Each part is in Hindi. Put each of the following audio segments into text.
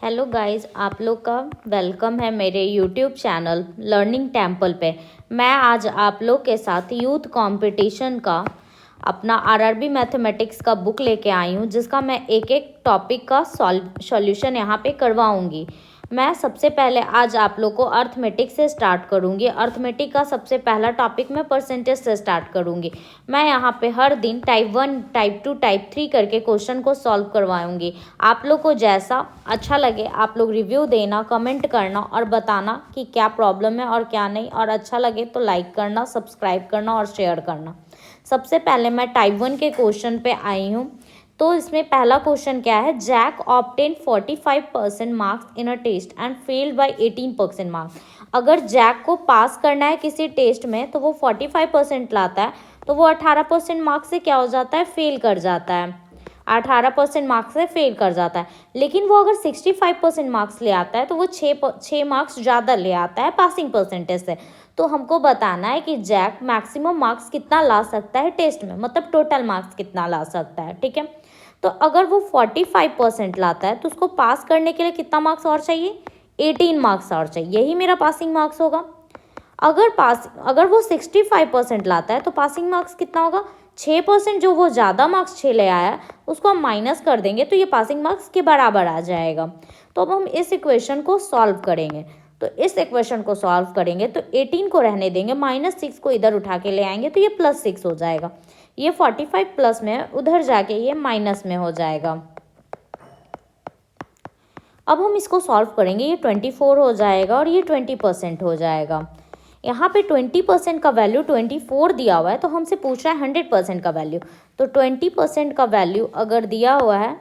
हेलो गाइस, आप लोग का वेलकम है मेरे यूट्यूब चैनल लर्निंग टेम्पल पे। मैं आज आप लोग के साथ यूथ कंपटीशन का अपना आरआरबी मैथमेटिक्स का बुक लेके आई हूँ, जिसका मैं एक एक टॉपिक का सॉल्यूशन यहाँ पे करवाऊँगी। मैं सबसे पहले आज आप लोग को अर्थमेटिक से स्टार्ट करूँगी। अर्थमेटिक का सबसे पहला टॉपिक मैं परसेंटेज से स्टार्ट करूँगी। मैं यहाँ पे हर दिन टाइप 1, टाइप 2, टाइप 3 करके क्वेश्चन को सॉल्व करवाऊँगी। आप लोग को जैसा अच्छा लगे आप लोग रिव्यू देना, कमेंट करना और बताना कि क्या प्रॉब्लम है और क्या नहीं, और अच्छा लगे तो लाइक करना, सब्सक्राइब करना और शेयर करना। सबसे पहले मैं टाइप 1 के क्वेश्चन पे आई हूँ। तो इसमें पहला क्वेश्चन क्या है, Jack obtain 45% marks in a test and failed by 18% marks. अगर जैक को पास करना है किसी टेस्ट में तो वो 45% लाता है, तो वो 18% मार्क्स से क्या हो जाता है, फेल कर जाता है। 18% मार्क्स से फेल कर जाता है। लेकिन वो अगर 65% मार्क्स ले आता है तो वो 6 मार्क्स ज़्यादा ले आता है पासिंग परसेंटेज से। तो हमको बताना है कि जैक मैक्सिमम मार्क्स कितना ला सकता है टेस्ट में, मतलब टोटल मार्क्स कितना ला सकता है। ठीक है, तो अगर वो 45% लाता है तो उसको पास करने के लिए कितना मार्क्स और चाहिए, 18 मार्क्स और चाहिए। यही मेरा पासिंग मार्क्स होगा। अगर वो 65% लाता है तो पासिंग मार्क्स कितना होगा, 6%। जो वो ज़्यादा मार्क्स 6 ले आया उसको हम माइनस कर देंगे तो ये पासिंग मार्क्स के बराबर आ जाएगा। तो अब हम इस इक्वेशन को सॉल्व करेंगे। तो इस इक्वेशन को सॉल्व करेंगे तो 18 को रहने देंगे, -6 को इधर उठा के ले आएंगे तो ये +6 हो जाएगा। ये 45 प्लस में उधर जाके ये माइनस में हो जाएगा। अब हम इसको सॉल्व करेंगे, ये 24 हो जाएगा और ये 20% हो जाएगा। यहाँ पे 20% का वैल्यू 24 दिया हुआ है, तो हमसे पूछ रहा है 100% का वैल्यू। तो 20% का वैल्यू अगर दिया हुआ है,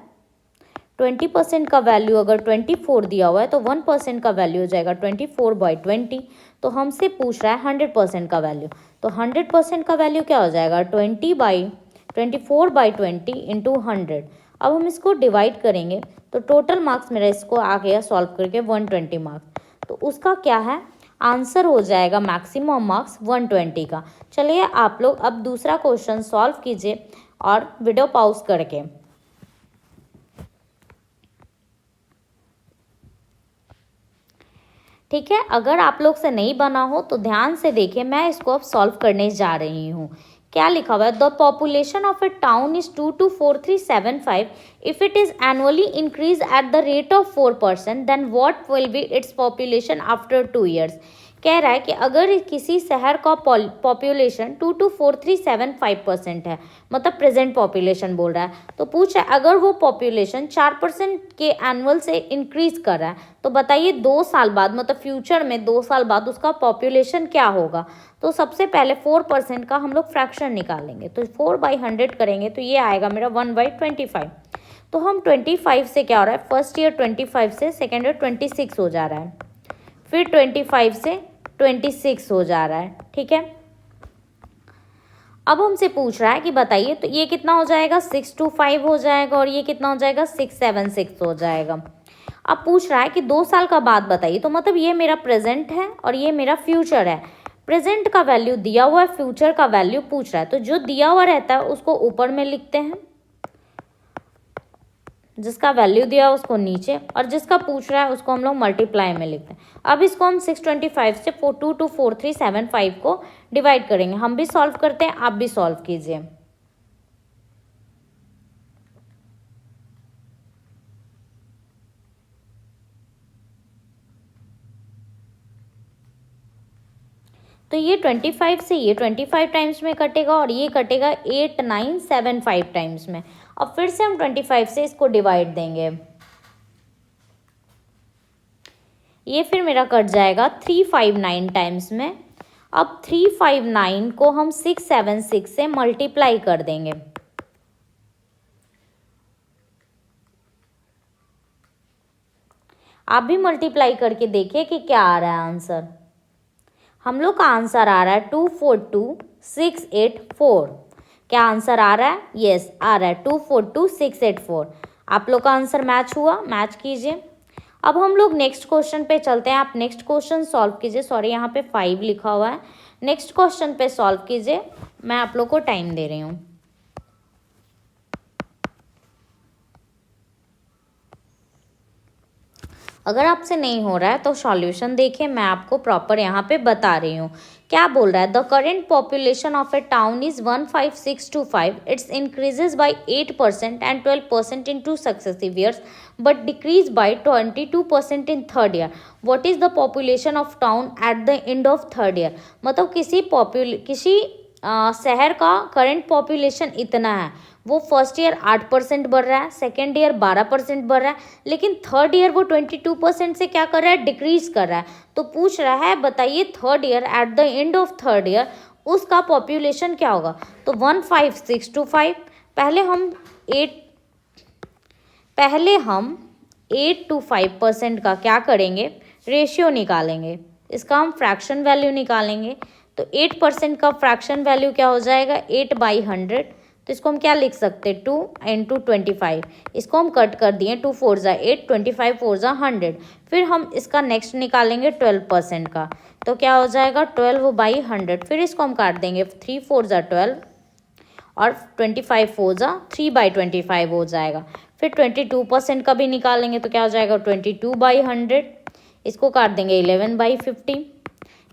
20% का वैल्यू अगर 24 दिया हुआ है तो 1% का वैल्यू हो जाएगा 24/20। तो हमसे पूछ रहा है 100% का वैल्यू। तो 100% का वैल्यू क्या हो जाएगा, 24/20 इंटू 100। अब हम इसको डिवाइड करेंगे तो टोटल मार्क्स मेरा इसको आ गया सॉल्व करके 120 मार्क्स। तो उसका क्या है, आंसर हो जाएगा मैक्सिमम मार्क्स 120 का। चलिए आप लोग अब दूसरा क्वेश्चन सॉल्व कीजिए और वीडियो पॉज करके। ठीक है, अगर आप लोग से नहीं बना हो तो ध्यान से देखिए, मैं इसको अब सॉल्व करने जा रही हूँ। क्या लिखा हुआ है, the population of a town is 2 to 4375। If it is annually increase at the rate of 4%, then what will be its population after 2 years। कह रहा है कि अगर किसी शहर का पॉपुलेशन 2 to 4375% है, मतलब प्रेजेंट पॉपुलेशन बोल रहा है, तो पूछ है अगर वो पॉपुलेशन 4% के एनुअल से इंक्रीज कर रहा है तो बताइए 2 साल बाद, मतलब फ्यूचर में 2 साल बाद उसका पॉपुलेशन क्या होगा। तो सबसे पहले 4% का हम लोग फ्रैक्शन निकालेंगे। तो 4/100 करेंगे तो ये आएगा मेरा 1/25। तो हम 25 से क्या हो रहा है, फर्स्ट ईयर 25 से सेकेंड ईयर 26 हो जा रहा है, फिर 25 से 26 हो जा रहा है। ठीक है, अब हमसे पूछ रहा है कि बताइए, तो ये कितना हो जाएगा, 6 to 5 हो जाएगा, और ये कितना हो जाएगा, 676 हो जाएगा। अब पूछ रहा है कि 2 साल का बाद बताइए, तो मतलब ये मेरा प्रेजेंट है और ये मेरा फ्यूचर है। प्रेजेंट का वैल्यू दिया हुआ है, फ्यूचर का वैल्यू पूछ रहा है, तो जो दिया हुआ रहता है उसको ऊपर में लिखते हैं, जिसका वैल्यू दिया है उसको नीचे, और जिसका पूछ रहा है उसको हम लोग मल्टीप्लाई में लिखते हैं। अब इसको हम 625 से 2 to 4375 को डिवाइड करेंगे। हम भी सॉल्व करते हैं, आप भी सॉल्व कीजिए। तो ये 25 से ये 25 टाइम्स में कटेगा और ये कटेगा 8975 टाइम्स में। अब फिर से हम 25 से इसको डिवाइड देंगे, ये फिर मेरा कट जाएगा 359 टाइम्स में। अब 359 को हम 676 से मल्टीप्लाई कर देंगे। आप भी मल्टीप्लाई करके देखिए कि क्या आ रहा है आंसर। हम लोग का आंसर आ रहा है 242684। क्या आंसर आ रहा है, यस आ रहा है 242684। आप लोग का आंसर मैच हुआ, मैच कीजिए। अब हम लोग नेक्स्ट क्वेश्चन पे चलते हैं। आप नेक्स्ट क्वेश्चन सॉल्व कीजिए। सॉरी, यहाँ पे 5 लिखा हुआ है। नेक्स्ट क्वेश्चन पे सॉल्व कीजिए, मैं आप लोग को टाइम दे रही हूँ। अगर आपसे नहीं हो रहा है तो सॉल्यूशन देखिए, मैं आपको प्रॉपर यहाँ पे बता रही हूँ। क्या बोल रहा है, the current population of a town is 15625, it's increases by 8% and 12% in 2 successive years but decrease by 22% in third year. What is the population of town eight the end of third year. मतलब किसी शहर का करेंट पॉपुलेशन इतना है, वो फर्स्ट ईयर 8% बढ़ रहा है, सेकेंड ईयर 12% बढ़ रहा है, लेकिन थर्ड ईयर वो 22% से क्या कर रहा है, डिक्रीज कर रहा है। तो पूछ रहा है बताइए third year, eight the end of third year उसका पॉपुलेशन क्या होगा। तो 15625, पहले हम 8 to 5% का क्या करेंगे, रेशियो निकालेंगे, इसका हम फ्रैक्शन वैल्यू निकालेंगे। तो 8% का फ्रैक्शन वैल्यू क्या हो जाएगा, 8/100। तो इसको हम क्या लिख सकते हैं, 2 × 25। इसको हम कट कर दिए, 2 4 ज़ा 8, 25 4 ज़ा 100। फिर हम इसका नेक्स्ट निकालेंगे 12% का, तो क्या हो जाएगा 12/100। फिर इसको हम काट देंगे, 3 4 ज़ा 12 और 25 4 ज़ा 3/25 हो जाएगा। फिर 22% का भी निकालेंगे तो क्या हो जाएगा 22/100। इसको काट देंगे 11/50।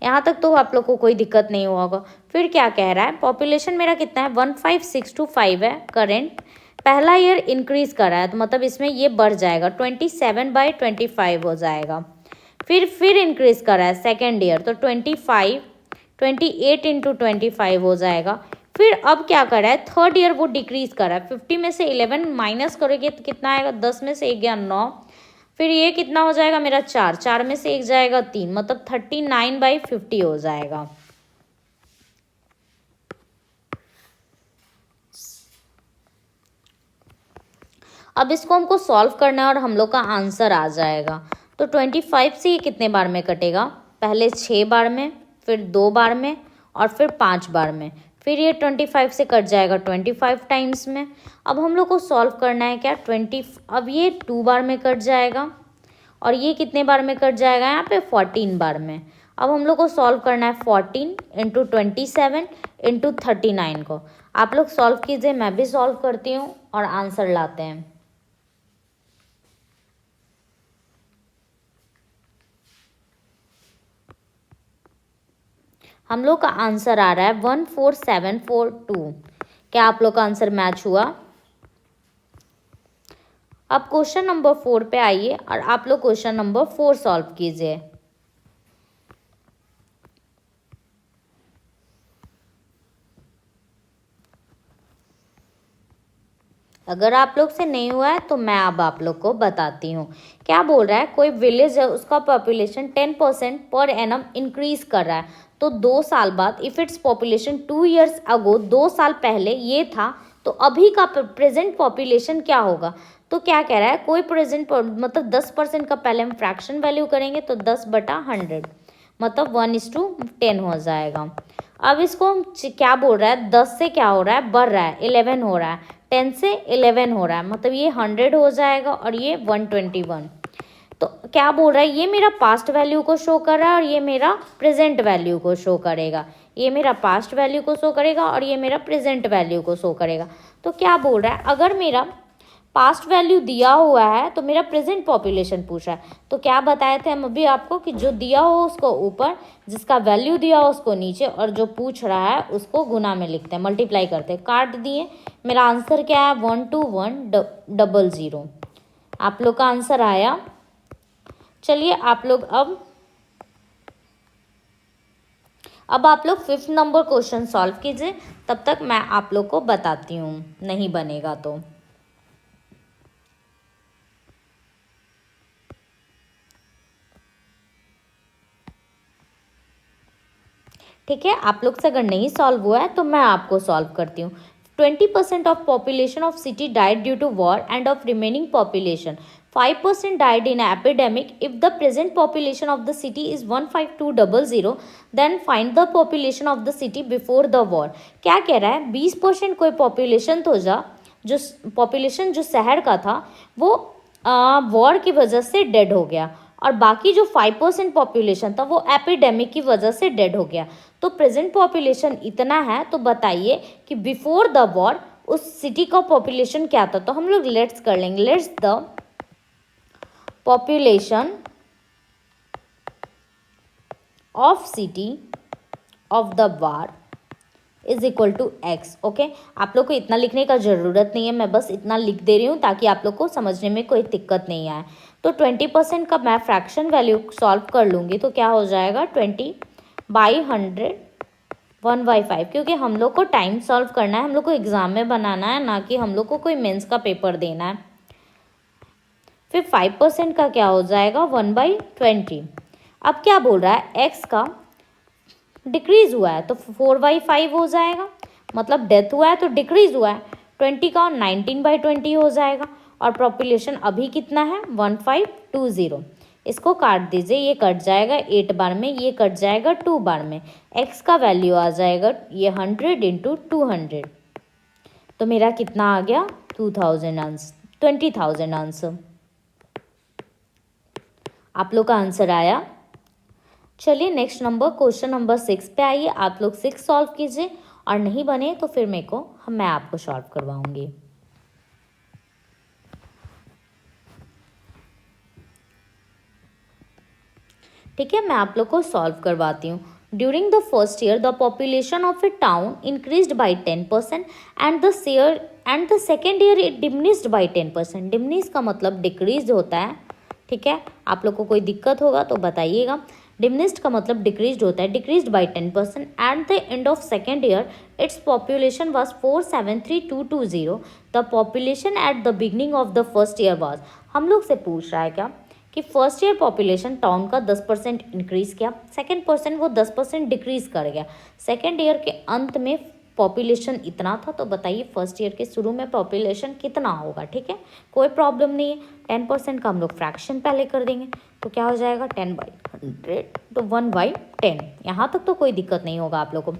यहाँ तक तो आप लोग को कोई दिक्कत नहीं होगा। फिर क्या कह रहा है, पॉपुलेशन मेरा कितना है 15625 है करेंट, पहला ईयर इंक्रीज कर रहा है तो मतलब इसमें ये बढ़ जाएगा 27/25 हो जाएगा। फिर इंक्रीज कर रहा है सेकेंड ईयर तो 28 × 25 हो जाएगा। फिर अब क्या कर रहा है, थर्ड ईयर वो डिक्रीज कर रहा है, 50 में से 11 माइनस करोगे तो कितना आएगा, 10 में से 1 गया 9। फिर ये कितना हो जाएगा मेरा 4 में से 1 जाएगा 3, मतलब 39/50 हो जाएगा। अब इसको हमको सॉल्व करना है और हम लोग का आंसर आ जाएगा। तो 25 से ये कितने बार में कटेगा, पहले 6 बार में, फिर 2 बार में और फिर 5 बार में। फिर ये 25 से कट जाएगा 25 टाइम्स में। अब हम लोग को सॉल्व करना है क्या, अब ये 2 बार में कट जाएगा और ये कितने बार में कट जाएगा, यहाँ पे 14 बार में। अब हम लोग को सॉल्व करना है 14 × 27 × 39 को। आप लोग सॉल्व कीजिए, मैं भी सॉल्व करती हूँ और आंसर लाते हैं। हम लोग का आंसर आ रहा है 14742। क्या आप लोग का आंसर मैच हुआ। अब क्वेश्चन नंबर 4 पे आइए और आप लोग क्वेश्चन नंबर 4 सॉल्व कीजिए। अगर आप लोग से नहीं हुआ है तो मैं अब आप लोग को बताती हूँ। क्या बोल रहा है, कोई विलेज है उसका पॉपुलेशन 10% पर एनम इंक्रीज कर रहा है, तो 2 साल बाद इफ इट्स पॉपुलेशन 2 years अगो, 2 साल पहले ये था, तो अभी का प्रेजेंट पॉपुलेशन क्या होगा। तो क्या कह रहा है, कोई प्रेजेंट मतलब 10% का पहले हम फ्रैक्शन वैल्यू करेंगे तो 10/100 मतलब 1:10 हो जाएगा। अब इसको हम क्या बोल रहा है, 10 से क्या हो रहा है, बढ़ रहा है, 11 हो रहा है, 10 से 11 हो रहा है, मतलब ये 100 हो जाएगा और ये 121। तो क्या बोल रहा है, ये मेरा पास्ट वैल्यू को शो कर रहा है और ये मेरा प्रेजेंट वैल्यू को शो करेगा। ये मेरा पास्ट वैल्यू को शो करेगा और ये मेरा प्रेजेंट वैल्यू को शो करेगा। तो क्या बोल रहा है, अगर मेरा पास्ट वैल्यू दिया हुआ है तो मेरा प्रेजेंट पॉपुलेशन पूछ रहा है। तो क्या बताए थे हम अभी आपको कि जो दिया हो उसको ऊपर, जिसका वैल्यू दिया हो उसको नीचे, और जो पूछ रहा है उसको गुना में लिखते हैं, मल्टीप्लाई करते हैं। काट दिए, मेरा आंसर क्या है 12100। आप लोग का आंसर आया। चलिए आप लोग अब आप लोग 5th नंबर क्वेश्चन सॉल्व कीजिए, तब तक मैं आप लोग को बताती हूँ, नहीं बनेगा तो। ठीक है, आप लोग से अगर नहीं सॉल्व हुआ है तो मैं आपको सॉल्व करती हूँ। 20% of population of city died due to war and of remaining population 5% died in epidemic. If the present population of the city is 15200, then find the population of the city before the war. क्या कह रहा है, 20% कोई पॉपुलेशन तो जो पॉपुलेशन जो शहर का था वो वॉर की वजह से डेड हो गया, और बाकी जो 5% पॉपुलेशन था वो एपिडेमिक की वजह से डेड हो गया। तो प्रेजेंट पॉपुलेशन इतना है, तो बताइए कि बिफोर द वॉर उस सिटी का पॉपुलेशन क्या था। तो हम लोग लेट्स कर लेंगे, let's the population of city of the war is equal to X. Okay, आप लोग को इतना लिखने का ज़रूरत नहीं है, मैं बस इतना लिख दे रही हूँ ताकि आप लोग को समझने में कोई दिक्कत नहीं आए। तो 20% का मैं फ्रैक्शन वैल्यू सॉल्व कर लूँगी तो क्या हो जाएगा 20/100 1/5, क्योंकि हम लोग को टाइम सॉल्व करना है, हम लोग को एग्ज़ाम में बनाना है, ना कि हम लोग को कोई मेंस का पेपर देना है। फिर 5% का क्या हो जाएगा 1/20। अब क्या बोल रहा है एक्स का डिक्रीज हुआ है तो 4/5 हो जाएगा, मतलब डेथ हुआ है तो डिक्रीज हुआ है। 20 का 19/20 हो जाएगा। और पॉपुलेशन अभी कितना है 1520। इसको काट दीजिए, ये कट जाएगा 8 बार में, ये कट जाएगा 2 बार में। एक्स का वैल्यू आ जाएगा ये 100 × 200, तो मेरा कितना आ गया 20,000 आंसर। आप लोग का आंसर आया। चलिए नेक्स्ट नंबर, क्वेश्चन नंबर 6 पे आइए। आप लोग 6 सॉल्व कीजिए और नहीं बने तो फिर मैं आपको सॉल्व करवाऊंगी। ठीक है, मैं आप लोग को सॉल्व करवाती हूँ। During the first year the population of a town increased by 10% and the second year it diminished by 10%। Diminish का मतलब डिक्रीज होता है। ठीक है, आप लोग को कोई दिक्कत होगा तो बताइएगा। डिमिनिश्ड का मतलब डिक्रीज होता है, decreased by 10%। Eight the end of second year its population was 473,220। The population at the beginning of the first year was, हम लोग से पूछ रहा है क्या कि फर्स्ट ईयर पॉपुलेशन टाउन का 10% इंक्रीज़ किया, सेकेंड पर्सेंट वो 10% डिक्रीज़ कर गया, सेकेंड ईयर के अंत में पॉपुलेशन इतना था। तो बताइए फर्स्ट ईयर के शुरू में पॉपुलेशन कितना होगा। ठीक है, कोई प्रॉब्लम नहीं है। 10% का हम लोग फ्रैक्शन पहले कर देंगे तो क्या हो जाएगा 10/100 तो 1/10। यहाँ तक तो कोई दिक्कत नहीं होगा आप लोग को।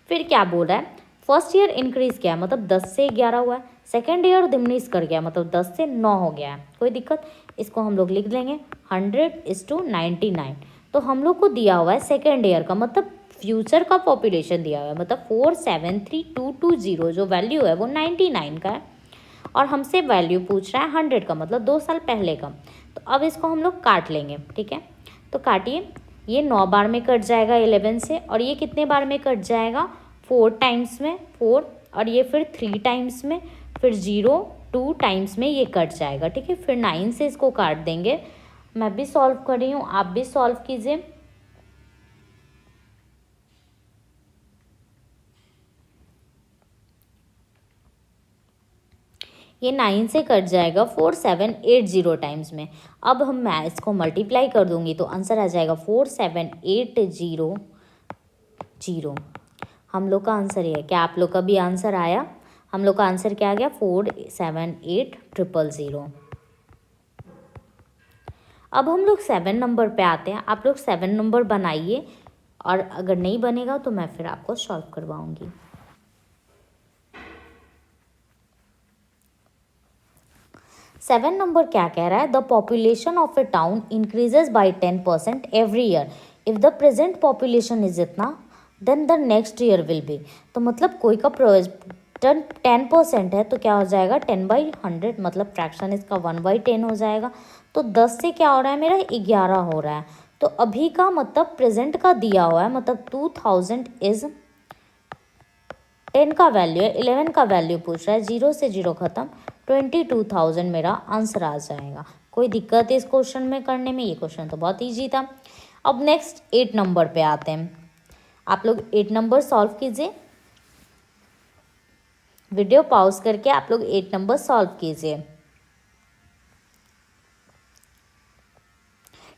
फिर क्या बोल रहा है फर्स्ट ईयर इंक्रीज़ किया मतलब 10 से 11 हुआ है, सेकेंड ईयर डिमिनिश कर गया मतलब 10 से 9 हो गया है। कोई दिक्कत, इसको हम लोग लिख देंगे 100:99। तो हम लोग को दिया हुआ है सेकेंड ईयर का मतलब फ्यूचर का पॉपुलेशन दिया हुआ है, मतलब 473,220 जो वैल्यू है वो 99 का है और हमसे वैल्यू पूछ रहा है 100 का मतलब 2 साल पहले का। तो अब इसको हम लोग काट लेंगे। ठीक है, तो काटिए, ये 9 बार में कट जाएगा 11 से, और ये कितने बार में कट जाएगा 4 टाइम्स में 4, और ये फिर 3 टाइम्स में, फिर 0 2 टाइम्स में ये कट जाएगा। ठीक है, फिर 9 से इसको काट देंगे। मैं भी सॉल्व कर रही हूँ, आप भी सॉल्व कीजिए। ये 9 से कट जाएगा 4780 टाइम्स में। अब मैं इसको मल्टीप्लाई कर दूंगी तो आंसर आ जाएगा 47800। हम लोग का आंसर ये है। क्या आप लोग का भी आंसर आया? हम लोग का आंसर क्या आ गया 47800। अब हम लोग 7 नंबर पे आते हैं। आप लोग 7 नंबर बनाइए और अगर नहीं बनेगा तो मैं फिर आपको सॉल्व करवाऊंगी। 7 नंबर क्या कह रहा है? The population of a town increases by 10% every year. If the present population is इतना then the next year will be. तो मतलब कोई का 10% है तो क्या हो जाएगा 10/100, मतलब फ्रैक्शन इसका 1/10 हो जाएगा। तो 10 से क्या हो रहा है मेरा 11 हो रहा है। तो अभी का मतलब प्रेजेंट का दिया हुआ है, मतलब 2000 इज 10 का वैल्यू है, 11 का वैल्यू पूछ रहा है, 0 से 0 खत्म, 22,000 मेरा आंसर आ जाएगा। कोई दिक्कत है इस क्वेश्चन में करने में? ये क्वेश्चन तो बहुत ईजी था। अब नेक्स्ट 8 नंबर पे आते हैं। आप लोग 8 नंबर सॉल्व कीजिए, वीडियो पॉज करके आप लोग 8 नंबर सॉल्व कीजिए।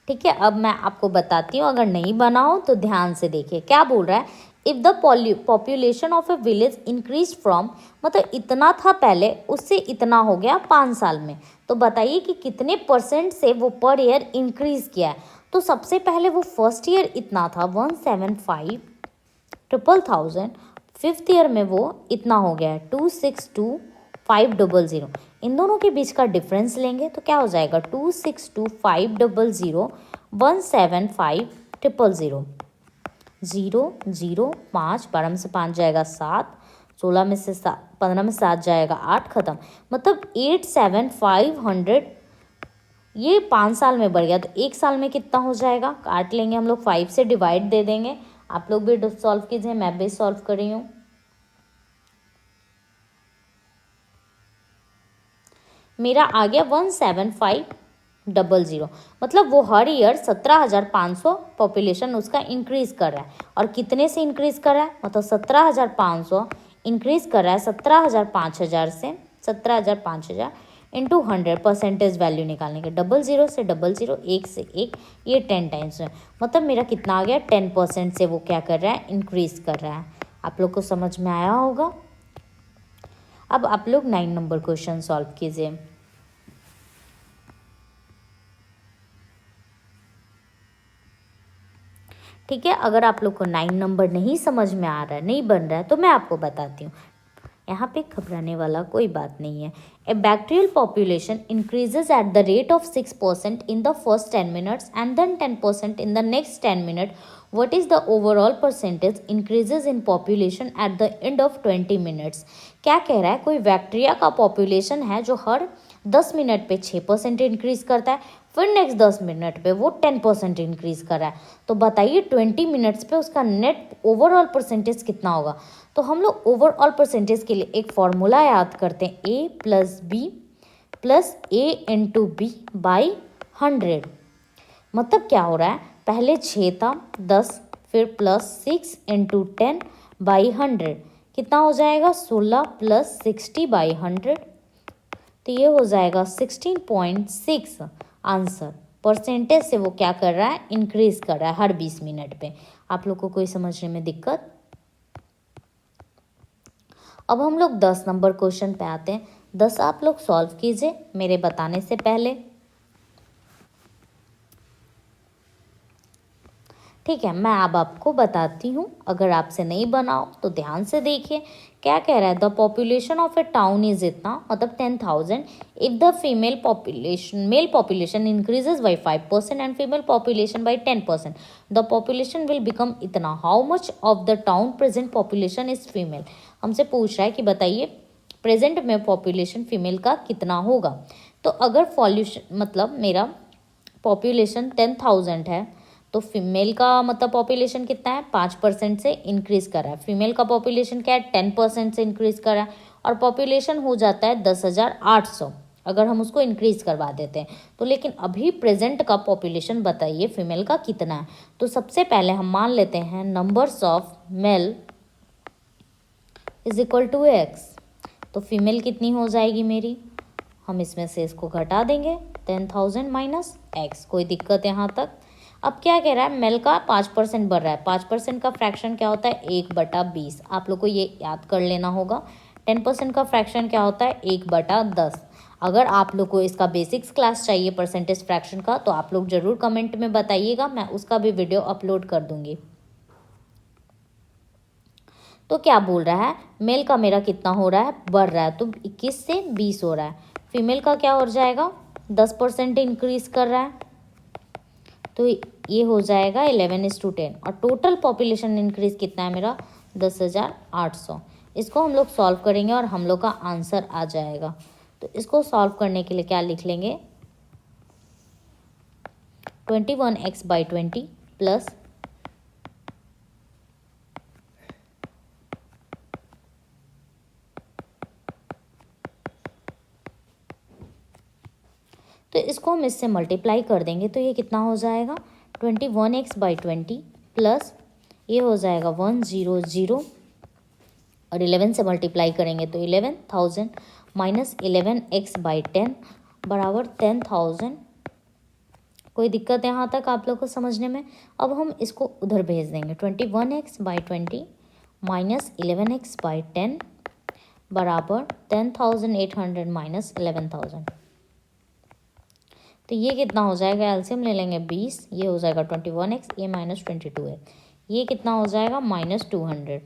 ठीक है, अब मैं आपको बताती हूँ, अगर नहीं बनाओ तो ध्यान से देखिए क्या बोल रहा है। If the population of A village increase from, मतलब इतना था पहले उससे इतना हो गया 5 साल में, तो बताइए कि कितने % से वो पर ईयर इंक्रीज किया है। तो सबसे पहले वो फर्स्ट ईयर इतना था 175,000, फिफ्थ ईयर में वो इतना हो गया है 262,500। इन दोनों के बीच का डिफरेंस लेंगे तो क्या हो जाएगा 262,500 175,000। 0 0 5, 12 में से 5 जाएगा 7, 16 में से 15 में 7 जाएगा 8, खत्म। मतलब 87,500 ये 5 साल में बढ़ गया तो 1 साल में कितना हो जाएगा, काट लेंगे हम लोग, 5 से डिवाइड दे देंगे। आप लोग भी सॉल्व कीजिए, मैं भी सॉल्व कर रही हूँ। मेरा आ गया 17500, मतलब वो हर ईयर 17,500 पॉपुलेशन उसका इंक्रीज कर रहा है। और कितने से इंक्रीज कर रहा है, मतलब 17,500 इंक्रीज कर रहा है 17,000 से 17,000 इंटू 100 परसेंटेज वैल्यू निकालने के, 00 से 00, 1 से 1, ये 10 टाइम्स में, मतलब मेरा कितना आ गया 10% से वो क्या कर रहा है, इंक्रीज कर रहा है। आप लोग को समझ में आया होगा। अब आप लोग 9 नंबर क्वेश्चन सॉल्व कीजिए। ठीक है, अगर आप लोग को 9 नंबर नहीं समझ में आ रहा है, नहीं बन रहा है, तो मैं आपको बताती हूँ। यहाँ पे घबराने वाला कोई बात नहीं है। A bacterial population increases at the rate of 6% in the first 10 minutes and then 10% in the next 10 minute. What is the overall percentage increases in population at the end of 20 minutes. क्या कह रहा है, कोई बैक्टीरिया का पॉपुलेशन है जो हर 10 मिनट पे 6% इंक्रीज करता है, फिर नेक्स्ट 10 मिनट पे वो 10% इंक्रीज कर रहा है। तो बताइए 20 मिनट्स पे उसका नेट ओवरऑल परसेंटेज कितना होगा। तो हम लोग ओवरऑल परसेंटेज के लिए एक फॉर्मूला याद करते हैं, A plus B plus A into B by 100। मतलब क्या हो रहा है, पहले 6 था 10, फिर प्लस 6 इंटू 10 बाई 100, कितना हो जाएगा 16 प्लस 60 बाई 100, तो ये हो जाएगा 16.6 आंसर। परसेंटेज से वो क्या कर रहा है, इंक्रीज कर रहा है हर 20 मिनट पे। आप लोग को कोई समझने में दिक्कत। अब हम लोग 10 नंबर क्वेश्चन पे आते हैं। 10 आप लोग सॉल्व कीजिए मेरे बताने से पहले। ठीक है, मैं अब आपको बताती हूँ, अगर आपसे नहीं बनाओ तो ध्यान से देखिए। क्या कह रहा है, the population of a town is इतना, मतलब 10,000 if the male population increases by 5% and female population by 10%, the population will become इतना। How much of the town present population is female. हमसे पूछ रहा है कि बताइए प्रेजेंट में पॉपुलेशन फीमेल का कितना होगा। तो अगर मतलब मेरा पॉपुलेशन 10,000 है, तो फीमेल का मतलब पॉपुलेशन कितना है, 5% से इंक्रीज कर रहा है। फीमेल का पॉपुलेशन क्या है, 10% से इंक्रीज कर रहा है, और पॉपुलेशन हो जाता है 10,800 अगर हम उसको इंक्रीज करवा देते हैं तो। लेकिन अभी प्रेजेंट का पॉपुलेशन बताइए फीमेल का कितना है। तो सबसे पहले हम मान लेते हैं numbers of male is equal to X. तो फीमेल कितनी हो जाएगी मेरी, हम इसमें से इसको घटा देंगे, 10,000 माइनस एक्स। कोई दिक्कत यहाँ तक। अब क्या कह रहा है, मेल का 5% बढ़ रहा है। 5% का फ्रैक्शन क्या होता है, 1/20। आप लोग को ये याद कर लेना होगा। 10% का फ्रैक्शन क्या होता है, 1/10। अगर आप लोग को इसका बेसिक्स क्लास चाहिए परसेंटेज फ्रैक्शन का, तो आप लोग जरूर कमेंट में बताइएगा, मैं उसका भी वीडियो अपलोड कर दूंगी। तो क्या बोल रहा है, मेल का मेरा कितना हो रहा है, बढ़ रहा है, तो 21 से 20 हो रहा है। फीमेल का क्या हो जाएगा, 10% इंक्रीज कर रहा है, तो ये हो जाएगा 11:10। और टोटल पॉपुलेशन इंक्रीज कितना है मेरा, 10,800। इसको हम लोग सॉल्व करेंगे और हम लोग का आंसर आ जाएगा। तो इसको सॉल्व करने के लिए क्या लिख लेंगे, 21x/20 प्लस तो इसको हम इससे मल्टीप्लाई कर देंगे तो ये कितना हो जाएगा, 21x/20 प्लस ये हो जाएगा 100 और 11 से मल्टीप्लाई करेंगे तो 11,000 माइनस 11x/10 बराबर 10,000। कोई दिक्कत है यहाँ तक आप लोग को समझने में। अब हम इसको उधर भेज देंगे, 21x/20 माइनस 11x/10 बराबर 10,800 माइनस 11,000। तो ये कितना हो जाएगा, एलसीएम ले लेंगे 20, ये हो जाएगा 21x, ये माइनस 22 है, ये कितना हो जाएगा -200।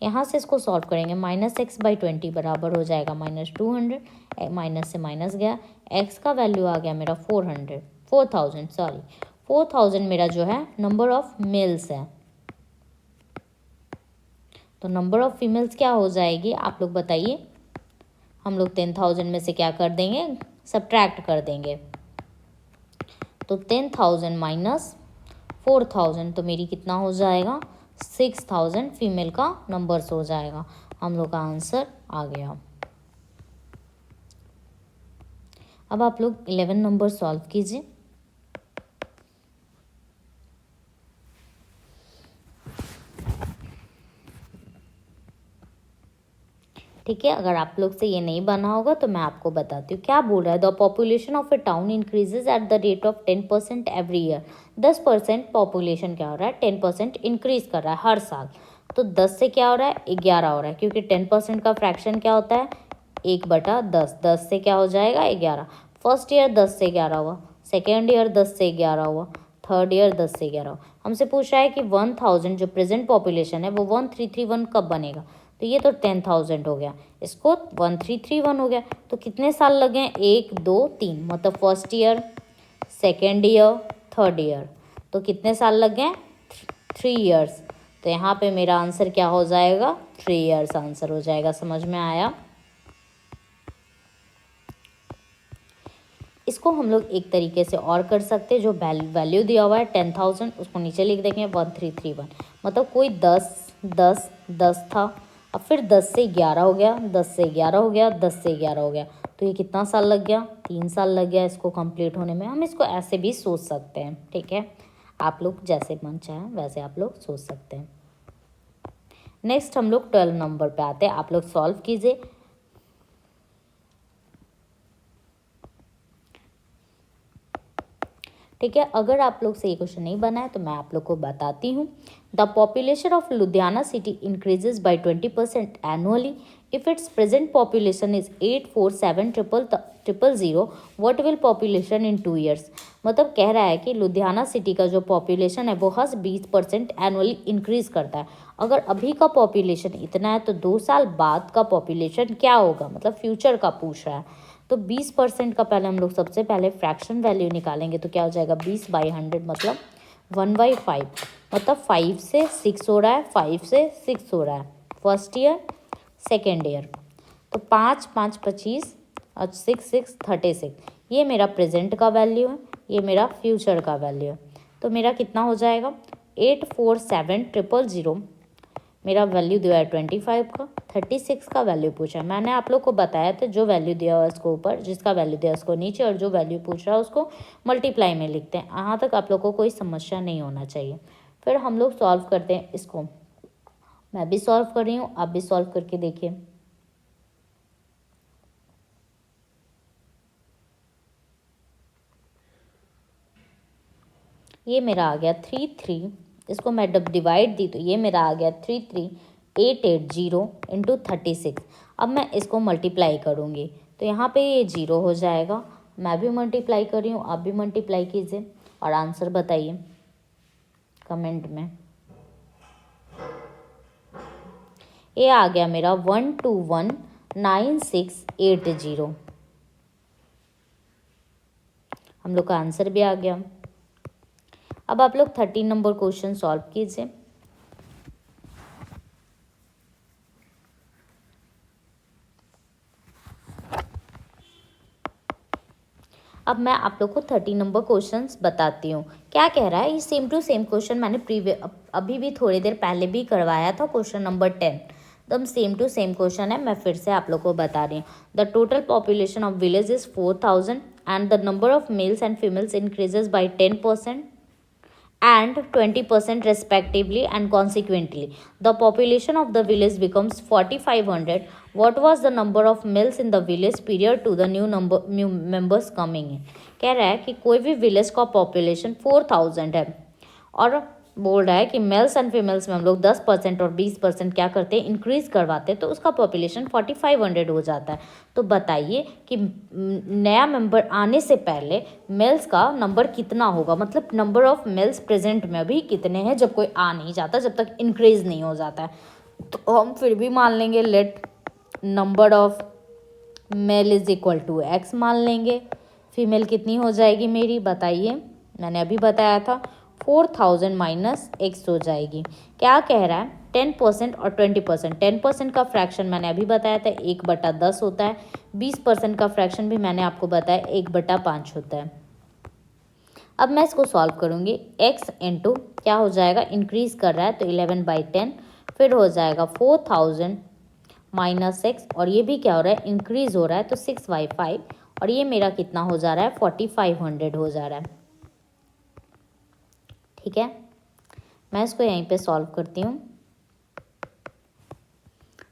यहाँ से इसको सॉल्व करेंगे, -x/20 बराबर हो जाएगा -200, माइनस से माइनस गया, x का वैल्यू आ गया मेरा 4,000 मेरा जो है नंबर ऑफ मेल्स है। तो नंबर ऑफ फीमेल्स क्या हो जाएगी आप लोग बताइए। हम लोग 10,000 में से क्या कर देंगे, सब्ट्रैक्ट कर देंगे। तो 10,000 माइनस 4,000 तो मेरी कितना हो जाएगा 6,000 फीमेल का नंबर्स हो जाएगा। हम लोग का आंसर आ गया। अब आप लोग 11 नंबर सॉल्व कीजिए। ठीक है, अगर आप लोग से ये नहीं बना होगा तो मैं आपको बताती हूँ क्या बोल रहा है। The population of a town increases at the rate of 10% every year. 10% population क्या हो रहा है 10% इंक्रीज कर रहा है हर साल। तो 10 से क्या हो रहा है 11 हो रहा है, क्योंकि 10% का फ्रैक्शन क्या होता है 1/10। 10 से क्या हो जाएगा 11। फर्स्ट ईयर 10 से 11 हुआ, सेकेंड ईयर 10 से 11 हुआ, थर्ड ईयर 10 से 11 हुआ। हमसे पूछ रहा है कि 1000 जो प्रेजेंट पॉपुलेशन है वो 1331 कब बनेगा। तो ये तो 10,000 हो गया, इसको 1331 हो गया। तो कितने साल लगे 1 2 3, मतलब first year, second year, third year. तो कितने साल लग गए 3 ईयर्स। तो यहाँ पे मेरा आंसर क्या हो जाएगा 3 ईयर्स आंसर हो जाएगा। समझ में आया। इसको हम लोग एक तरीके से और कर सकते हैं, जो वैल्यू दिया हुआ है 10,000 उसको नीचे लिख देंगे 1331। मतलब कोई 10 था, अब फिर 10 से 11 हो गया, 10 से 11 हो गया, 10 से 11 हो गया। तो ये कितना साल लग गया 3 साल लग गया इसको कंप्लीट होने में। हम इसको ऐसे भी सोच सकते हैं। ठीक है, आप लोग जैसे मन चाहे वैसे आप लोग सोच सकते हैं। नेक्स्ट हम लोग 12 नंबर पे आते हैं। आप लोग सॉल्व कीजिए। ठीक है, अगर आप लोग से ये क्वेश्चन नहीं बना है तो मैं आप लोग को बताती हूँ। The population of Ludhiana city increases by 20% annually if it's present population is 847,000 what will population in 2 years. मतलब कह रहा है कि लुधियाना सिटी का जो पॉपुलेशन है वो हर 20% एनुअली इंक्रीज करता है। अगर अभी का पॉपुलेशन इतना है तो 2 साल बाद का पॉपुलेशन क्या होगा, मतलब फ्यूचर का पूछ रहा है। तो 20% का पहले हम लोग सबसे पहले फ्रैक्शन वैल्यू निकालेंगे। तो क्या हो जाएगा 20/100 मतलब 1/5, मतलब 5 से 6 हो रहा है, 5 से 6 हो रहा है फर्स्ट ईयर सेकेंड ईयर। तो 5 5 25 और 6 6 36। ये मेरा प्रेजेंट का वैल्यू है, ये मेरा फ्यूचर का वैल्यू है। तो मेरा कितना हो जाएगा 847,000। मेरा वैल्यू दिया है 25 का, 36 का वैल्यू पूछा है। मैंने आप लोग को बताया था जो वैल्यू दिया हुआ है उसको ऊपर, जिसका वैल्यू दिया है उसको नीचे, और जो वैल्यू पूछ रहा है उसको मल्टीप्लाई में लिखते हैं। यहाँ तक आप लोग को कोई समस्या नहीं होना चाहिए। फिर हम लोग सॉल्व करते हैं इसको। मैं भी सॉल्व कर रही हूँ, आप भी सॉल्व करके देखिए। ये मेरा आ गया 33, इसको मैं जब डिवाइड दी तो ये मेरा आ गया 33,880 इंटू 36। अब मैं इसको मल्टीप्लाई करूँगी तो यहाँ पे ये 0 हो जाएगा। मैं भी मल्टीप्लाई कर रही हूँ, आप भी मल्टीप्लाई कीजिए और आंसर बताइए कमेंट में। ये आ गया मेरा 1219680। हम लोग का आंसर भी आ गया। अब आप लोग 13 नंबर क्वेश्चन सॉल्व कीजिए। अब मैं आप लोग को 13 नंबर क्वेश्चंस बताती हूँ। क्या कह रहा है, ये सेम टू सेम क्वेश्चन मैंने अभी भी थोड़ी देर पहले भी करवाया था, क्वेश्चन नंबर 10। एकदम सेम टू सेम क्वेश्चन है, मैं फिर से आप लोग को बता रही हूँ। The total population of village is 4,000 and the number of males and females increases by 10% and 20% respectively, and consequently the population of the village becomes 4,500. What was the number of males in the village period to the new members coming in। कह रहा है कि कोई भी विलेज का पॉपुलेशन 4,000 है और बोल रहा है कि मेल्स एंड फीमेल्स में हम लोग 10% और 20% क्या करते हैं इंक्रीज करवाते हैं, तो उसका पॉपुलेशन 4,500 हो जाता है। तो बताइए कि नया मेंबर आने से पहले मेल्स का नंबर कितना होगा, मतलब नंबर ऑफ मेल्स प्रेजेंट में अभी कितने हैं जब कोई आ नहीं जाता, जब तक इंक्रीज नहीं हो जाता है। तो हम फिर भी मान लेंगे let number of male is equal to X मान लेंगे। फीमेल कितनी हो जाएगी मेरी बताइए, मैंने अभी बताया था 4,000 माइनस एक्स हो जाएगी। क्या कह रहा है 10% और 20%। 10% का फ्रैक्शन मैंने अभी बताया था 1/10 होता है। 20% का फ्रैक्शन भी मैंने आपको बताया 1/5 होता है। अब मैं इसको सॉल्व करूँगी। x इंटू क्या हो जाएगा, इंक्रीज़ कर रहा है तो 11/10, फिर हो जाएगा 4000 माइनस x, और ये भी क्या हो रहा है, इंक्रीज़ हो रहा है तो 6/5, और ये मेरा कितना हो जा रहा है, 4500 हो जा रहा है। ठीक है, मैं इसको यहीं पे सॉल्व करती हूँ।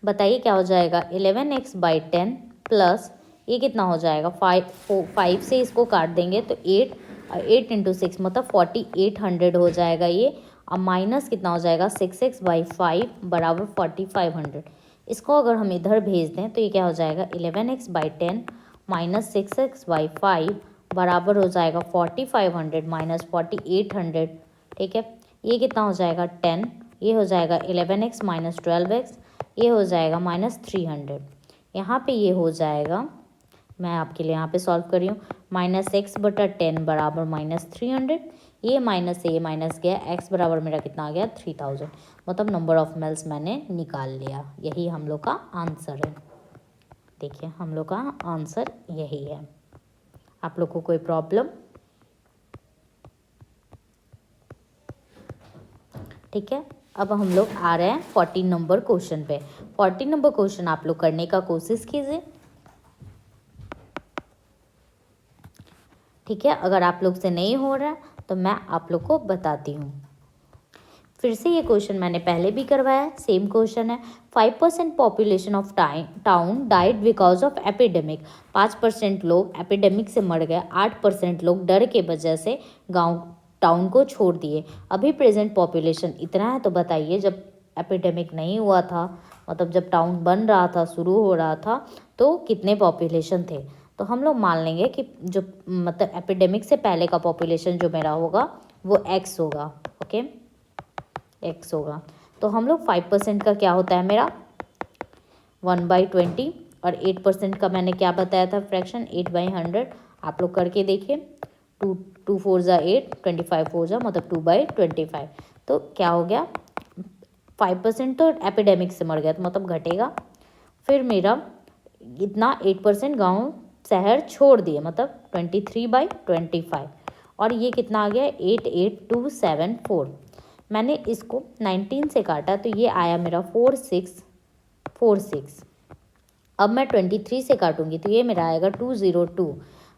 बताइए क्या हो जाएगा, 11x/10 प्लस ये कितना हो जाएगा, 5 से इसको काट देंगे तो 8 इंटू 6 मतलब 4800 हो जाएगा ये। अब माइनस कितना हो जाएगा, 6x/5 बराबर 4500। इसको अगर हम इधर भेज दें तो ये क्या हो जाएगा, 11x/10 माइनस 6x/5 बराबर हो जाएगा 4500 माइनस 4800। ठीक है, ये कितना हो जाएगा 10, ये हो जाएगा 11x माइनस 12x, ये हो जाएगा माइनस 300। यहाँ पे ये हो जाएगा, मैं आपके लिए यहाँ पे सॉल्व कर रही हूँ, -x/10 बराबर -300। ये माइनस से ये माइनस गया, x बराबर मेरा कितना आ गया, 3000। मतलब नंबर ऑफ मेल्स मैंने निकाल लिया। यही हम लोग का आंसर है। देखिए हम लोग का आंसर यही है। आप लोग को कोई प्रॉब्लम? ठीक है, अब हम लोग आ रहे हैं 14 नंबर क्वेश्चन पे। 14 नंबर क्वेश्चन आप लोग करने का कोशिश कीजिए। ठीक है, अगर आप लोग से नहीं हो रहा तो मैं आप लोग को बताती हूँ। फिर से ये क्वेश्चन मैंने पहले भी करवाया, सेम क्वेश्चन है। 5% population of town died because of epidemic. 5% लोग एपिडेमिक से मर गए, 8% लोग डर के वजह से टाउन को छोड़ दिए। अभी प्रेजेंट पॉपुलेशन इतना है, तो बताइए जब एपिडेमिक नहीं हुआ था, मतलब जब टाउन बन रहा था, शुरू हो रहा था, तो कितने पॉपुलेशन थे। तो हम लोग मान लेंगे कि जो मतलब एपिडेमिक से पहले का पॉपुलेशन जो मेरा होगा वो x होगा। ओके, x होगा। तो हम लोग 5% का क्या होता है मेरा, 1/20, और 8% का मैंने क्या बताया था फ्रैक्शन, 8/100। आप लोग करके देखिए, 2 4 ज़ा 8, 25 हो जा मतलब 2/25। तो क्या हो गया, 5% तो एपिडेमिक से मर गया तो मतलब घटेगा। फिर मेरा इतना 8% गांव शहर छोड़ दिए, मतलब 23/25, और ये कितना आ गया, 88274। मैंने इसको 19 से काटा तो ये आया मेरा 4646। अब मैं 23 से काटूंगी तो ये मेरा आएगा 202।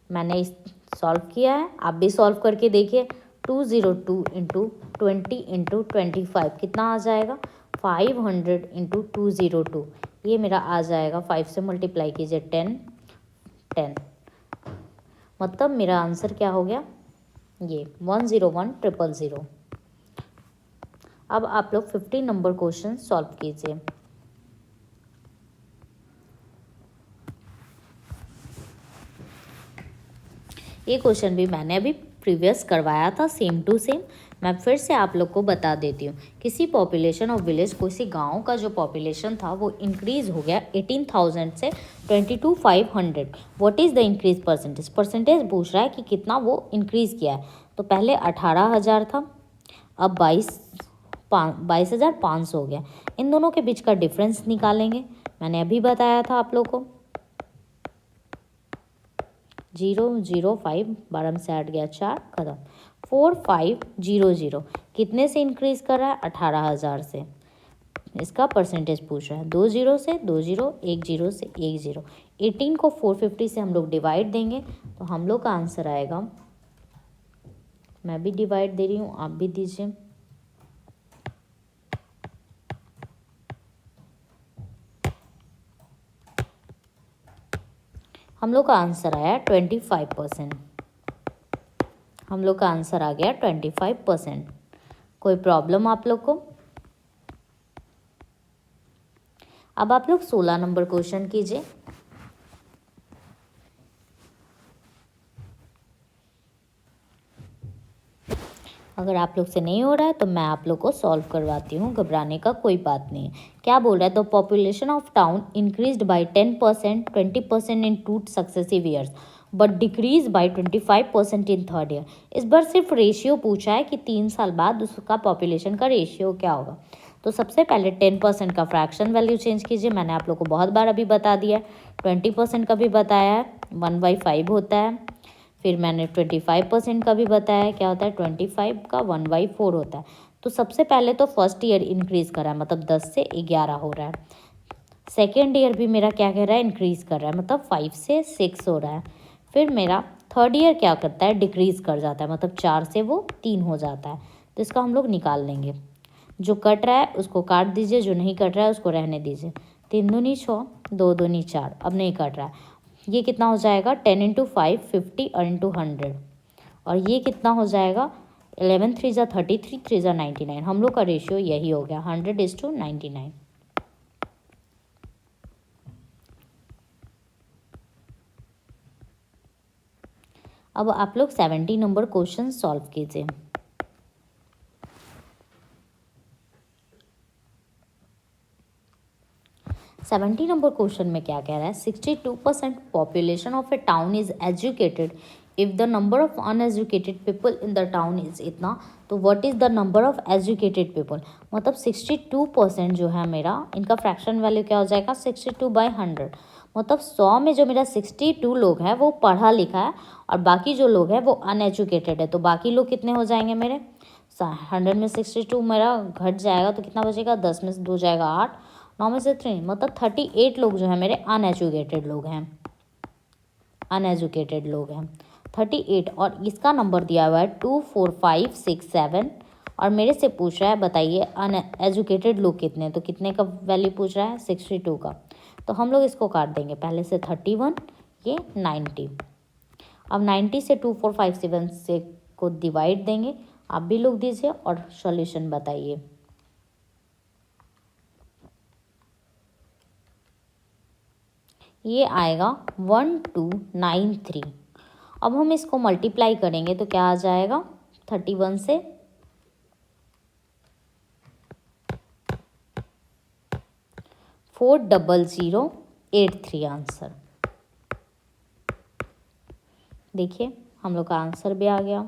मैंने इस सॉल्व किया है, आप भी सॉल्व करके देखिए। 202 इंटू 20 इंटू 25 कितना आ जाएगा, 500 इंटू 202। ये मेरा आ जाएगा, 5 से मल्टीप्लाई कीजिए 10 10, मतलब मेरा आंसर क्या हो गया, ये 101000। अब आप लोग 15 नंबर क्वेश्चन सॉल्व कीजिए। ये क्वेश्चन भी मैंने अभी प्रीवियस करवाया था, सेम टू सेम। मैं फिर से आप लोग को बता देती हूँ। किसी पॉपुलेशन ऑफ विलेज, किसी गांव का जो पॉपुलेशन था वो इंक्रीज हो गया 18,000 से 22,500। What is the increase percentage, percentage पूछ रहा है कि कितना वो इंक्रीज़ किया है। तो पहले 18,000 था, अब 22,500 हो गया। इन दोनों के बीच का डिफरेंस निकालेंगे, मैंने अभी बताया था आप लोग को। 005, 12 में से 8 गया 4, खत्म। 4500 कितने से इंक्रीज कर रहा है, 18,000 से। इसका परसेंटेज पूछ रहा है, 2 0 से 2 0, 1 0 से 1 0। 18 को 450 से हम लोग डिवाइड देंगे तो हम लोग का आंसर आएगा, मैं भी डिवाइड दे रही हूँ, आप भी दीजिए। हम लोग का आंसर आया 25%। हम लोग का आंसर आ गया 25%। कोई प्रॉब्लम आप लोग को? अब आप लोग 16 नंबर क्वेश्चन कीजिए। अगर आप लोग से नहीं हो रहा है तो मैं आप लोग को सॉल्व करवाती हूँ, घबराने का कोई बात नहीं है। क्या बोल रहा है, the population of town increased bye 10%, 20% in 2 successive years, but decrease by 25% in 3rd year. इस बार सिर्फ रेशियो पूछा है कि 3 साल बाद उसका पॉपुलेशन का रेशियो क्या होगा। तो सबसे पहले 10% का फ्रैक्शन वैल्यू चेंज कीजिए, मैंने आप लोग को बहुत बार अभी बता दिया है। 20% का भी बताया है, 1/5 होता है। फिर मैंने 25% का भी बताया, क्या होता है 25 का 1/4 होता है। तो सबसे पहले तो फर्स्ट ईयर इंक्रीज़ कर रहा है, मतलब 10 से 11 हो रहा है। सेकेंड ईयर भी मेरा क्या कह रहा है, इंक्रीज़ कर रहा है, मतलब 5 से 6 हो रहा है। फिर मेरा थर्ड ईयर क्या करता है, डिक्रीज़ कर जाता है, मतलब 4 से वो 3 हो जाता है। तो इसका हम लोग निकाल लेंगे। जो कट रहा है उसको काट दीजिए, जो नहीं कट रहा है उसको रहने दीजिए। 3 दूनी 6, 2 दूनी 4, अब नहीं कट रहा है। ये कितना हो जाएगा, 10 × 5 50 और × 100। और ये कितना हो जाएगा, 11 3 × 33, 3 × 99। हम लोग का रेशियो यही हो गया, 100:99। अब आप लोग 70 नंबर क्वेश्चन सॉल्व कीजिए। सेवेंटी नंबर क्वेश्चन में क्या कह रहा है, 62% population of a town is educated if the number of uneducated people in the town is इतना, तो what is the number of educated people. मतलब 62% जो है मेरा, इनका फ्रैक्शन वैल्यू क्या हो जाएगा, 62/100। मतलब 100 में जो मेरा 62 लोग हैं वो पढ़ा लिखा है और बाकी जो लोग हैं वो अनएजुकेटेड है। तो बाकी लोग कितने हो जाएंगे मेरे, 100 में 62 मेरा घट जाएगा तो कितना बचेगा, 10 में से 2 जाएगा 8, 9 में से 3, मतलब 38 लोग जो है मेरे अनएजुकेटेड लोग हैं, 38। और इसका नंबर दिया हुआ है 2 4 5 6 7। और मेरे से पूछ रहा है बताइए अनएजुकेटेड लोग कितने, तो कितने का वैल्यू पूछ रहा है, 62 का। तो हम लोग इसको काट देंगे, पहले से 31, ये 90। अब 90 से 2 4 5 7 से को डिवाइड देंगे, आप भी लोग दीजिए और सॉल्यूशन बताइए। ये आएगा 1293। अब हम इसको मल्टीप्लाई करेंगे तो क्या आ जाएगा, 31 से 40083 आंसर। देखिए हम लोग का आंसर भी आ गया।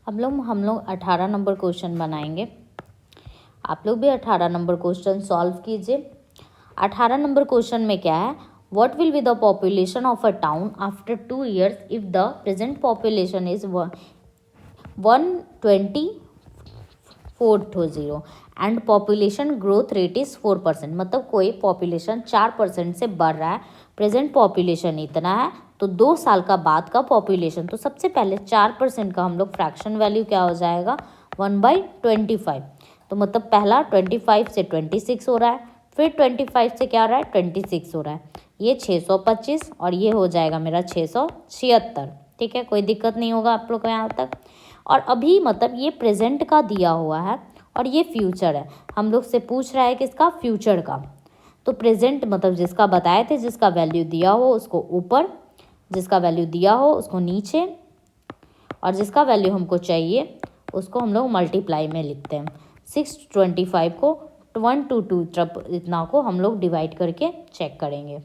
अब लोग हम लोग 18 नंबर क्वेश्चन बनाएंगे। आप लोग भी 18 नंबर क्वेश्चन सॉल्व कीजिए। 18 नंबर क्वेश्चन में क्या है, what will be the population of a town after 2 years if the present population is 124 and population growth rate is 4%। मतलब कोई पॉपुलेशन 4% से बढ़ रहा है, प्रेजेंट पॉपुलेशन इतना है, तो 2 साल का बाद का पॉपुलेशन, तो सबसे पहले 4% का हम लोग फ्रैक्शन वैल्यू क्या हो जाएगा, 1/25। तो मतलब पहला 25 से 26 हो रहा है, फिर 25 से क्या हो रहा है, 26 हो रहा है, ये 625 और ये हो जाएगा मेरा 676। ठीक है, कोई दिक्कत नहीं होगा आप लोग को यहाँ तक। और अभी मतलब ये प्रेजेंट का दिया हुआ है और ये फ्यूचर है, हम लोग से पूछ रहा है किसका, फ्यूचर का। तो प्रेजेंट मतलब जिसका बताए थे, जिसका वैल्यू दिया हो उसको ऊपर, जिसका वैल्यू दिया हो उसको नीचे, और जिसका वैल्यू हमको चाहिए उसको हम लोग मल्टीप्लाई में लिखते हैं। 625 को 1 to 2 इतना को हम लोग डिवाइड करके चेक करेंगे।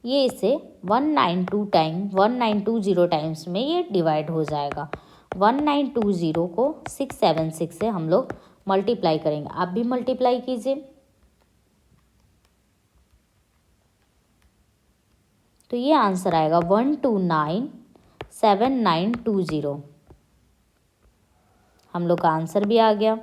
ये इसे 190 टाइम्स में ये डिवाइड हो जाएगा। 1920 को 676 से हम लोग मल्टीप्लाई करेंगे, आप भी मल्टीप्लाई कीजिए। तो ये आंसर आएगा 1297920। हम लोग का आंसर भी आ गया।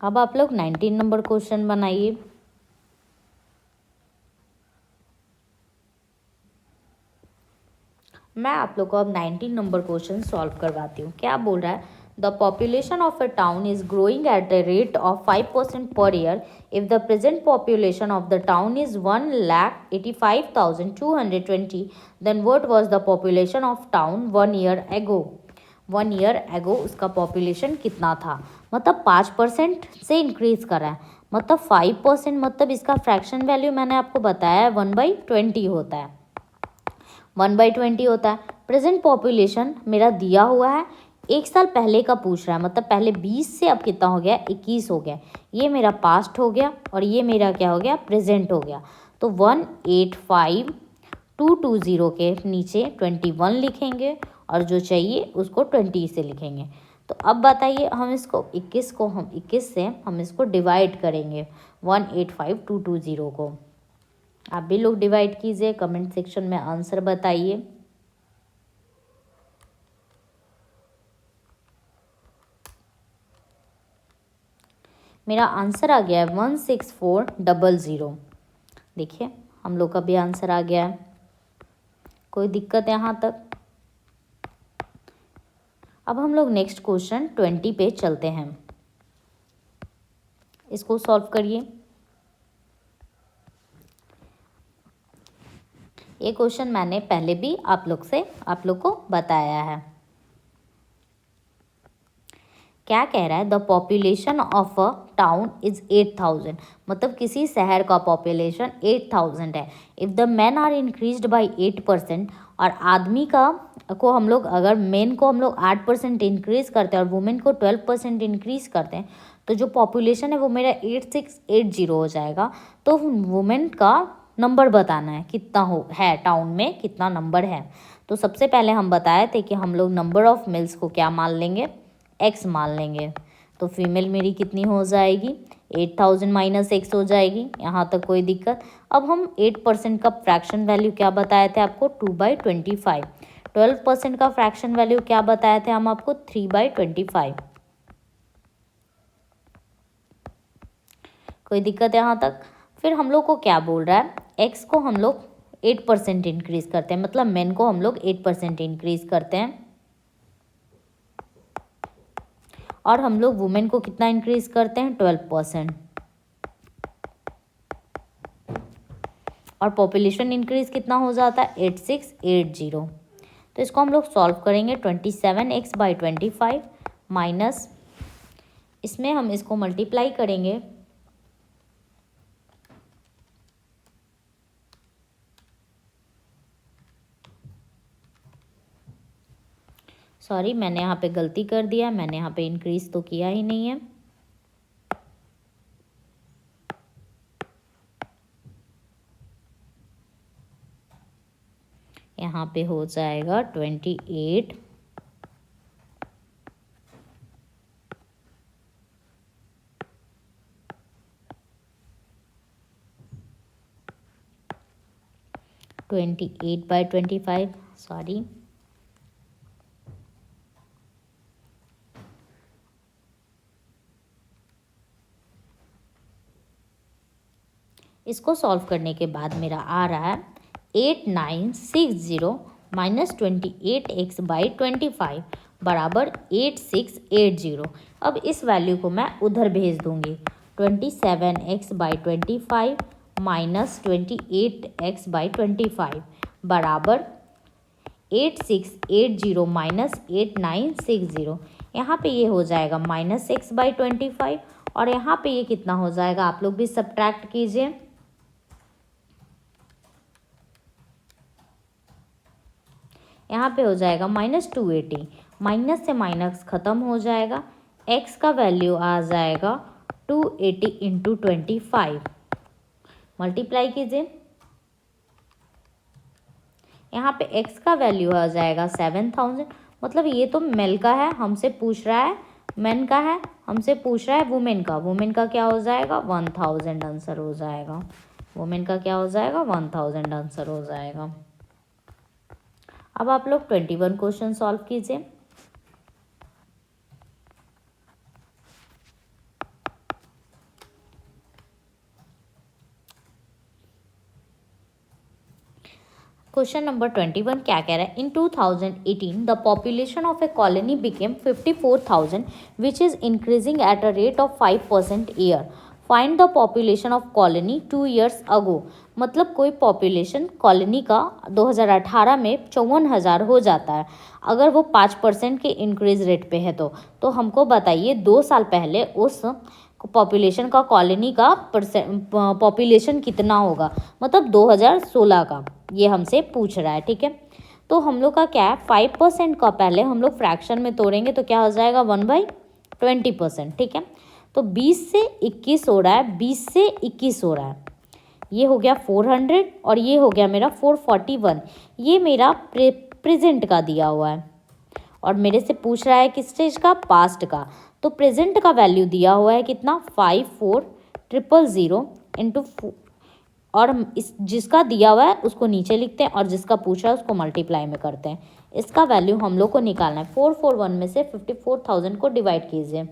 अब आप लोग 19 नंबर क्वेश्चन बनाइए। मैं आप लोग को अब 19 नंबर क्वेश्चन सॉल्व करवाती हूँ। क्या बोल रहा है, the population of a town is growing at a rate of 5% per year if the present population of the town is 1,85,220 then what was the population of town 1 year ago। 1 year ago उसका पॉपुलेशन कितना था, मतलब 5% से इंक्रीज करा है, मतलब 5%, मतलब इसका फ्रैक्शन वैल्यू मैंने आपको बताया है 1/20 होता है, 1/20 होता है। प्रेजेंट पॉपुलेशन मेरा दिया हुआ है, 1 साल पहले का पूछ रहा है, मतलब पहले 20 से अब कितना हो गया, 21 हो गया। ये मेरा पास्ट हो गया और ये मेरा क्या हो गया, प्रेजेंट हो गया। तो 185220 के नीचे 21 लिखेंगे और जो चाहिए उसको 20 से लिखेंगे। तो अब बताइए हम इसको 21 से हम इसको डिवाइड करेंगे 185220 को। आप भी लोग डिवाइड कीजिए, कमेंट सेक्शन में आंसर बताइए। मेरा आंसर आ गया है 16400। देखिए हम लोग का भी आंसर आ गया है। कोई दिक्कत यहाँ तक? अब हम लोग नेक्स्ट क्वेश्चन 20 पे चलते हैं। इसको सॉल्व करिए। ये क्वेश्चन मैंने पहले भी आप लोग को बताया है। क्या कह रहा है, the population of a town is 8000, मतलब किसी शहर का पॉपुलेशन 8000 है। If the man are increased by 8%, और आदमी को हम लोग अगर मेन को हम लोग 8% इंक्रीज करते हैं और वुमेन को 12% इंक्रीज करते हैं, तो जो पॉपुलेशन है वो मेरा 8680 हो जाएगा। तो वुमेन का नंबर बताना है कितना है, टाउन में कितना नंबर है। तो सबसे पहले हम बताए थे कि हम लोग नंबर ऑफ मेल्स को क्या मान लेंगे, x मान लेंगे। तो फीमेल मेरी कितनी हो जाएगी, 8000 माइनस एक्स हो जाएगी। यहाँ तक कोई दिक्कत? अब हम 8% का फ्रैक्शन वैल्यू क्या बताए थे आपको, 2/25। 12% का फ्रैक्शन वैल्यू क्या बताए थे हम आपको, 3/25। कोई दिक्कत यहाँ तक? फिर हम लोग को क्या बोल रहा है, x को हम लोग 8% इंक्रीज करते हैं, मतलब मेन को हम लोग 8% इंक्रीज करते हैं, और हम लोग वुमेन को कितना इंक्रीज करते हैं, 12%। और पॉपुलेशन इंक्रीज कितना हो जाता है, 8680। तो इसको हम लोग सॉल्व करेंगे। 27x/25 माइनस, इसमें हम इसको मल्टीप्लाई करेंगे, सॉरी मैंने यहाँ पे गलती कर दिया, मैंने यहाँ पे इंक्रीज तो किया ही नहीं है। यहाँ पे हो जाएगा 28 28/25, सॉरी। इसको सॉल्व करने के बाद मेरा आ रहा है 8960 माइनस 28x/25 बराबर 8680। अब इस वैल्यू को मैं उधर भेज दूंगी। 27x/25 माइनस 28x/25 बराबर 8680 माइनस 8960। यहाँ पे ये हो जाएगा -x/25, और यहाँ पे ये कितना हो जाएगा, आप लोग भी सब्ट्रैक्ट कीजिए। यहाँ पे हो जाएगा -280, माइनस से माइनस ख़त्म हो जाएगा, x का वैल्यू आ जाएगा 280 इंटू 25, मल्टीप्लाई कीजिए। यहाँ पे x का वैल्यू आ जाएगा 7000, मतलब ये तो मेल का है, हमसे पूछ रहा है मेन का है, हमसे पूछ रहा है वुमेन का। वुमेन का क्या हो जाएगा, 1000 आंसर हो जाएगा। वुमेन का क्या हो जाएगा, 1000 आंसर हो जाएगा। अब आप लोग 21 क्वेश्चन सॉल्व कीजिए। क्वेश्चन नंबर 21 क्या कह रहा है, इन 2018 the population of A colony became 54,000 which is increasing at a rate of 5% year. Find the population of colony 2 years अगो। मतलब कोई पॉपुलेशन कॉलोनी का 2018 में 54,000 हो जाता है, अगर वो 5% के इंक्रीज रेट पे है तो हमको बताइए 2 साल पहले उस पॉपुलेशन का कॉलोनी का पॉपुलेशन कितना होगा, मतलब 2016 का ये हमसे पूछ रहा है। ठीक है, तो हम लोग का क्या है, 5% का पहले हम लोग फ्रैक्शन में तोड़ेंगे तो क्या हो जाएगा 1/20%। ठीक है, तो 20 से 21 हो रहा है, 20 से 21 हो रहा है, ये हो गया 400 और ये हो गया मेरा 441। ये मेरा प्रेजेंट का दिया हुआ है और मेरे से पूछ रहा है किस स्टेज का, पास्ट का। तो प्रेजेंट का वैल्यू दिया हुआ है कितना, 54,000 इंटू, और इस जिसका दिया हुआ है उसको नीचे लिखते हैं और जिसका पूछा है उसको मल्टीप्लाई में करते हैं। इसका वैल्यू हम लोग को निकालना है। 441 में से 54,000 को डिवाइड कीजिए।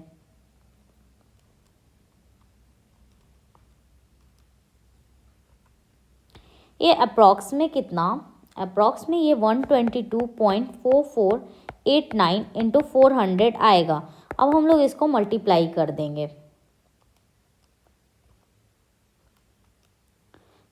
ये अप्रॉक्स में कितना, अप्रॉक्स में ये 122.4489 इंटू 400 आएगा। अब हम लोग इसको मल्टीप्लाई कर देंगे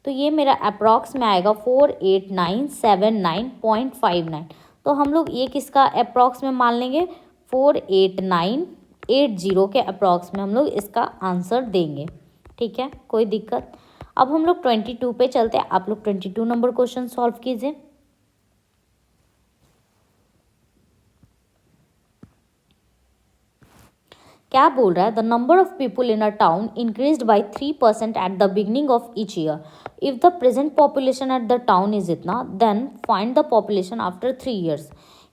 तो ये मेरा अप्रॉक्स में आएगा 48979.59। तो हम लोग ये किसका अप्रॉक्स में मान लेंगे, 48980 के अप्रॉक्स में हम लोग इसका आंसर देंगे। ठीक है, कोई दिक्कत। अब हम लोग 22 पे चलते हैं। आप लोग 22 नंबर क्वेश्चन सॉल्व कीजिए। क्या बोल रहा है, the number of people in a town increased by 3% at the beginning of each year. If the present population at the town is इतना, then find the population after 3 years।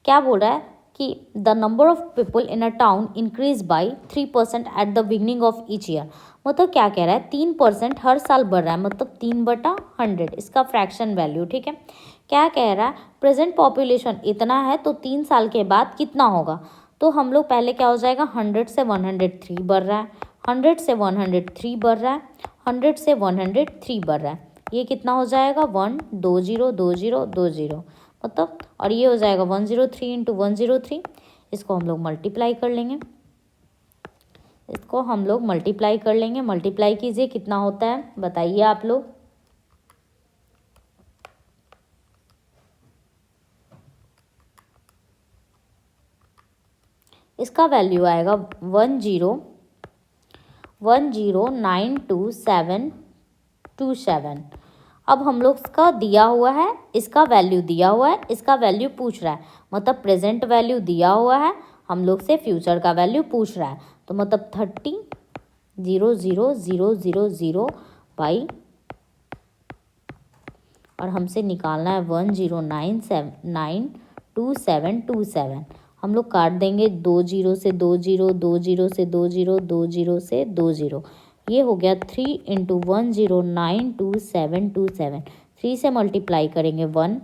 क्या बोल रहा है कि the number of people in a town increase by 3% at the beginning of each year. मतलब क्या कह रहा है, 3% हर साल बढ़ रहा है, मतलब 3/100 इसका फ्रैक्शन वैल्यू। ठीक है, क्या कह रहा है, प्रेजेंट पॉपुलेशन इतना है तो 3 साल के बाद कितना होगा। तो हम लोग पहले क्या हो जाएगा, 100 से 103 बढ़ रहा है, 100 से 103 बढ़ रहा है, 100 से 103 बढ़ रहा है, ये कितना हो जाएगा 1202020 मतलब, और ये हो जाएगा 103 इंटू 103। इसको हम लोग मल्टीप्लाई कर लेंगे, इसको हम लोग मल्टीप्लाई कर लेंगे। मल्टीप्लाई कीजिए, कितना होता है बताइए आप लोग। इसका वैल्यू आएगा 101092727। अब हम लोग इसका दिया हुआ है, इसका वैल्यू दिया हुआ है, इसका वैल्यू पूछ रहा है, मतलब प्रेजेंट वैल्यू दिया हुआ है, हम लोग से फ्यूचर का वैल्यू पूछ रहा है। तो मतलब 30,000,000 बाई, और हमसे निकालना है 109792727। हम लोग काट देंगे 2 0 से 2 0, 2 0 से 2 0, 2 0 से 2 0। ये हो गया 3 इंटू 1092727। 3 से मल्टीप्लाई करेंगे 1,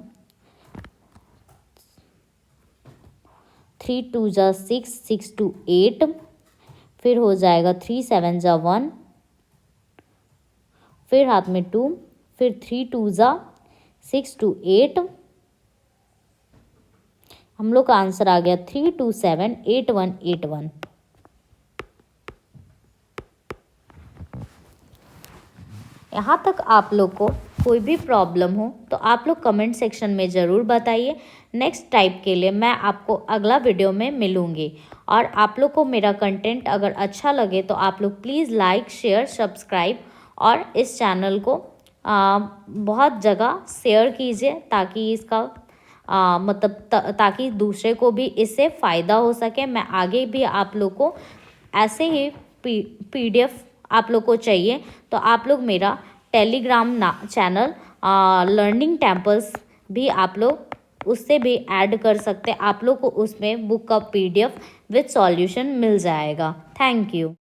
3 2 जा 6, 6 2 8, फिर हो जाएगा 3 7 जा 1, फिर हाथ में 2, फिर 3 2 जा 6 2 8। हम लोग का आंसर आ गया 3278181। यहाँ तक आप लोग को कोई भी प्रॉब्लम हो तो आप लोग कमेंट सेक्शन में ज़रूर बताइए। नेक्स्ट टाइप के लिए मैं आपको अगला वीडियो में मिलूँगी। और आप लोग को मेरा कंटेंट अगर अच्छा लगे तो आप लोग प्लीज़ लाइक शेयर सब्सक्राइब और इस चैनल को बहुत जगह शेयर कीजिए, ताकि इसका ताकि दूसरे को भी इससे फ़ायदा हो सके। मैं आगे भी आप लोग को ऐसे ही PDF आप लोग को चाहिए तो आप लोग मेरा टेलीग्राम चैनल लर्निंग टेम्पल्स भी आप लोग उससे भी ऐड कर सकते हैं। आप लोग को उसमें बुक का PDF विद सॉल्यूशन मिल जाएगा। Thank you.